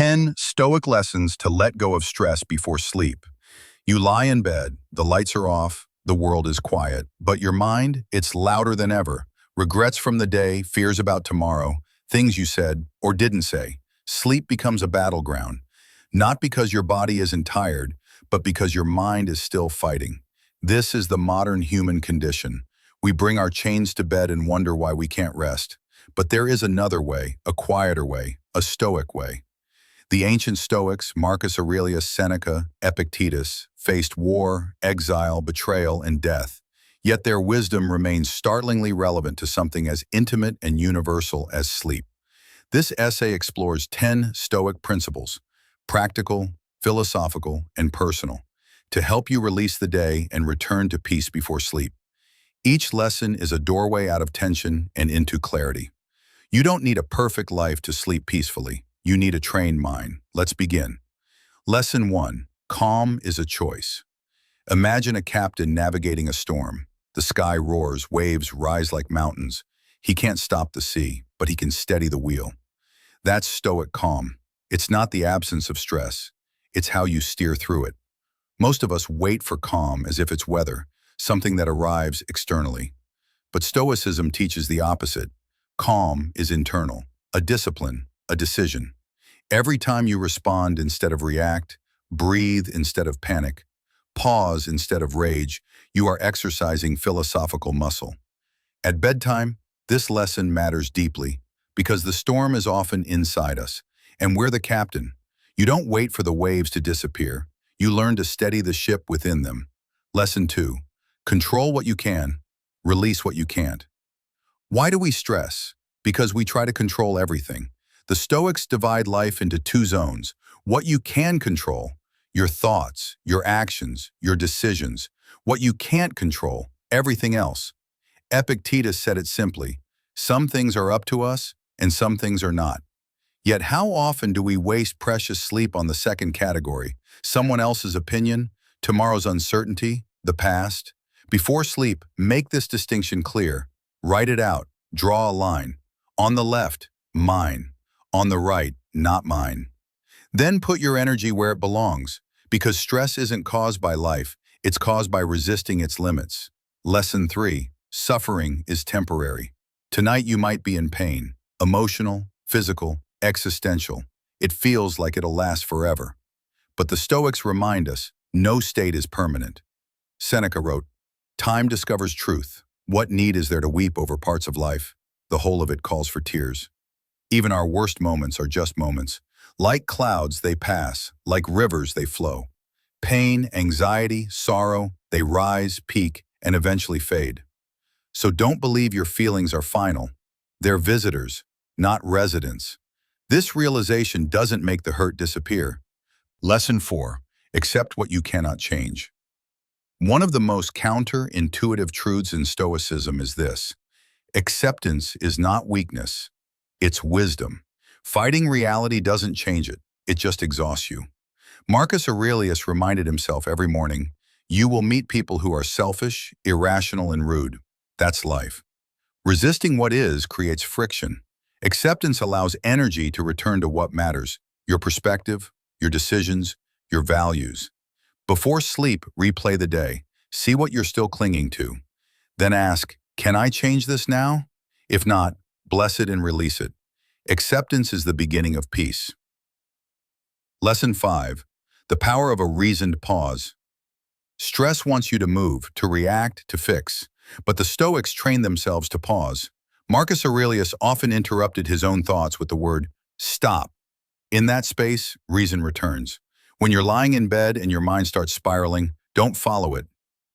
10 Stoic lessons to let go of stress before sleep. You lie in bed, the lights are off, the world is quiet, but your mind, it's louder than ever. Regrets from the day, fears about tomorrow, things you said or didn't say. Sleep becomes a battleground, not because your body isn't tired, but because your mind is still fighting. This is the modern human condition. We bring our chains to bed and wonder why we can't rest. But there is another way, a quieter way, a Stoic way. The ancient Stoics, Marcus Aurelius, Seneca, Epictetus, faced war, exile, betrayal, and death. Yet their wisdom remains startlingly relevant to something as intimate and universal as sleep. This essay explores 10 Stoic principles, practical, philosophical, and personal, to help you release the day and return to peace before sleep. Each lesson is a doorway out of tension and into clarity. You don't need a perfect life to sleep peacefully. You need a trained mind. Let's begin. Lesson 1. Calm is a choice. Imagine a captain navigating a storm. The sky roars, waves rise like mountains. He can't stop the sea, but he can steady the wheel. That's Stoic calm. It's not the absence of stress. It's how you steer through it. Most of us wait for calm as if it's weather, something that arrives externally. But Stoicism teaches the opposite. Calm is internal, a discipline, a decision. Every time you respond instead of react, breathe instead of panic, pause instead of rage, you are exercising philosophical muscle. At bedtime, this lesson matters deeply because the storm is often inside us, and we're the captain. You don't wait for the waves to disappear. You learn to steady the ship within them. Lesson 2. Control what you can, release what you can't. Why do we stress? Because we try to control everything. The Stoics divide life into two zones. What you can control, your thoughts, your actions, your decisions. What you can't control, everything else. Epictetus said it simply, some things are up to us and some things are not. Yet how often do we waste precious sleep on the second category, someone else's opinion, tomorrow's uncertainty, the past? Before sleep, make this distinction clear. Write it out, draw a line. On the left, mine. On the right, not mine. Then put your energy where it belongs, because stress isn't caused by life, it's caused by resisting its limits. Lesson 3. Suffering is temporary. Tonight you might be in pain, emotional, physical, existential. It feels like it'll last forever. But the Stoics remind us, no state is permanent. Seneca wrote, "Time discovers truth. What need is there to weep over parts of life? The whole of it calls for tears." Even our worst moments are just moments. Like clouds, they pass. Like rivers, they flow. Pain, anxiety, sorrow, they rise, peak, and eventually fade. So don't believe your feelings are final. They're visitors, not residents. This realization doesn't make the hurt disappear. Lesson 4. Accept what you cannot change. One of the most counterintuitive truths in Stoicism is this. Acceptance is not weakness. It's wisdom. Fighting reality doesn't change it. It just exhausts you. Marcus Aurelius reminded himself every morning, you will meet people who are selfish, irrational, and rude. That's life. Resisting what is creates friction. Acceptance allows energy to return to what matters, your perspective, your decisions, your values. Before sleep, replay the day. See what you're still clinging to. Then ask, can I change this now? If not, bless it and release it. Acceptance is the beginning of peace. Lesson 5. The power of a reasoned pause. Stress wants you to move, to react, to fix. But the Stoics train themselves to pause. Marcus Aurelius often interrupted his own thoughts with the word, stop. In that space, reason returns. When you're lying in bed and your mind starts spiraling, don't follow it.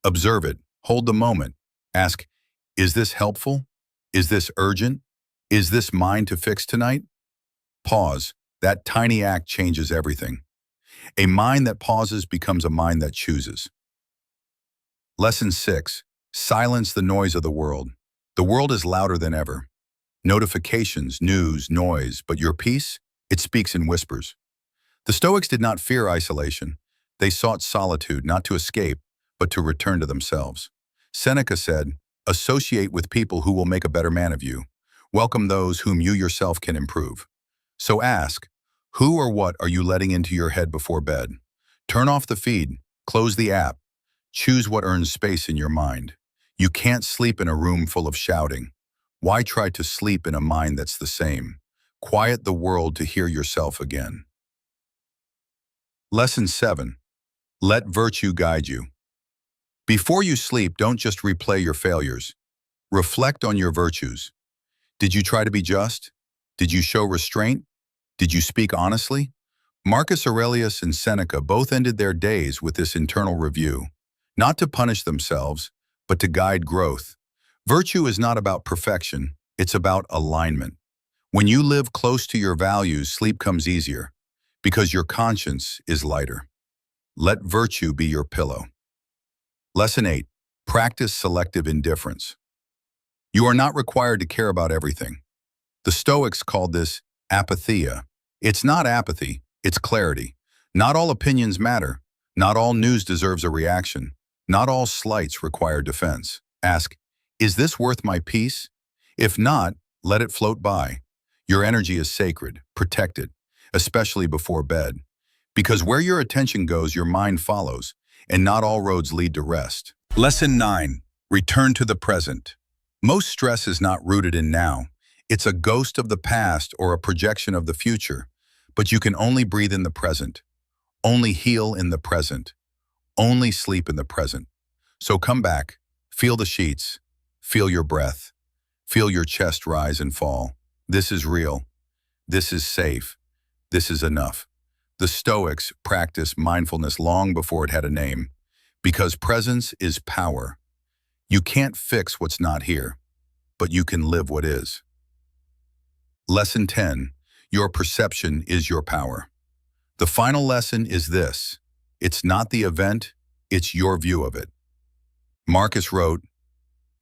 Observe it. Hold the moment. Ask, is this helpful? Is this urgent? Is this mine to fix tonight? Pause. That tiny act changes everything. A mind that pauses becomes a mind that chooses. Lesson 6. Silence the noise of the world. The world is louder than ever. Notifications, news, noise, but your peace, it speaks in whispers. The Stoics did not fear isolation. They sought solitude, not to escape, but to return to themselves. Seneca said, associate with people who will make a better man of you. Welcome those whom you yourself can improve. So ask, Who or what are you letting into your head before bed? Turn off the feed, close the app, choose what earns space in your mind. You can't sleep in a room full of shouting. Why try to sleep in a mind that's the same? Quiet the world to hear yourself again. Lesson 7. Let virtue guide you. Before you sleep, don't just replay your failures. Reflect on your virtues. Did you try to be just? Did you show restraint? Did you speak honestly? Marcus Aurelius and Seneca both ended their days with this internal review, not to punish themselves, but to guide growth. Virtue is not about perfection, it's about alignment. When you live close to your values, sleep comes easier, because your conscience is lighter. Let virtue be your pillow. Lesson 8. Practice selective indifference. You are not required to care about everything. The Stoics called this apatheia. It's not apathy, it's clarity. Not all opinions matter. Not all news deserves a reaction. Not all slights require defense. Ask, is this worth my peace? If not, let it float by. Your energy is sacred, protected, especially before bed. Because where your attention goes, your mind follows, and not all roads lead to rest. Lesson 9. Return to the present. Most stress is not rooted in now. It's a ghost of the past or a projection of the future. But you can only breathe in the present, only heal in the present, only sleep in the present. So come back, feel the sheets, feel your breath, feel your chest rise and fall. This is real. This is safe. This is enough. The Stoics practiced mindfulness long before it had a name, because presence is power. You can't fix what's not here, but you can live what is. Lesson 10. Your perception is your power. The final lesson is this. It's not the event, it's your view of it. Marcus wrote,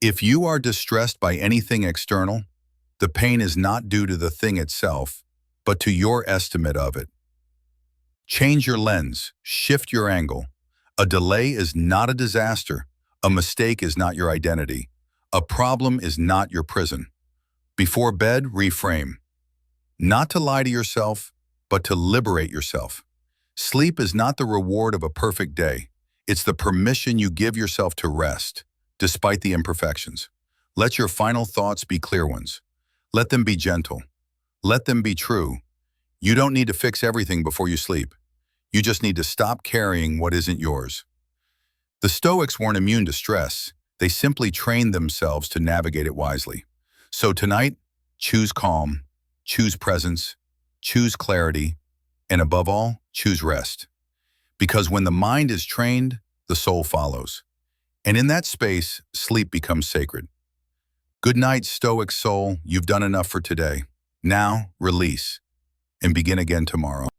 "If you are distressed by anything external, the pain is not due to the thing itself, but to your estimate of it." Change your lens, shift your angle. A delay is not a disaster. A mistake is not your identity. A problem is not your prison. Before bed, reframe. Not to lie to yourself, but to liberate yourself. Sleep is not the reward of a perfect day. It's the permission you give yourself to rest, despite the imperfections. Let your final thoughts be clear ones. Let them be gentle. Let them be true. You don't need to fix everything before you sleep. You just need to stop carrying what isn't yours. The Stoics weren't immune to stress. They simply trained themselves to navigate it wisely. So tonight, choose calm, choose presence, choose clarity, and above all, choose rest. Because when the mind is trained, the soul follows. And in that space, sleep becomes sacred. Good night, Stoic soul. You've done enough for today. Now, release, and begin again tomorrow.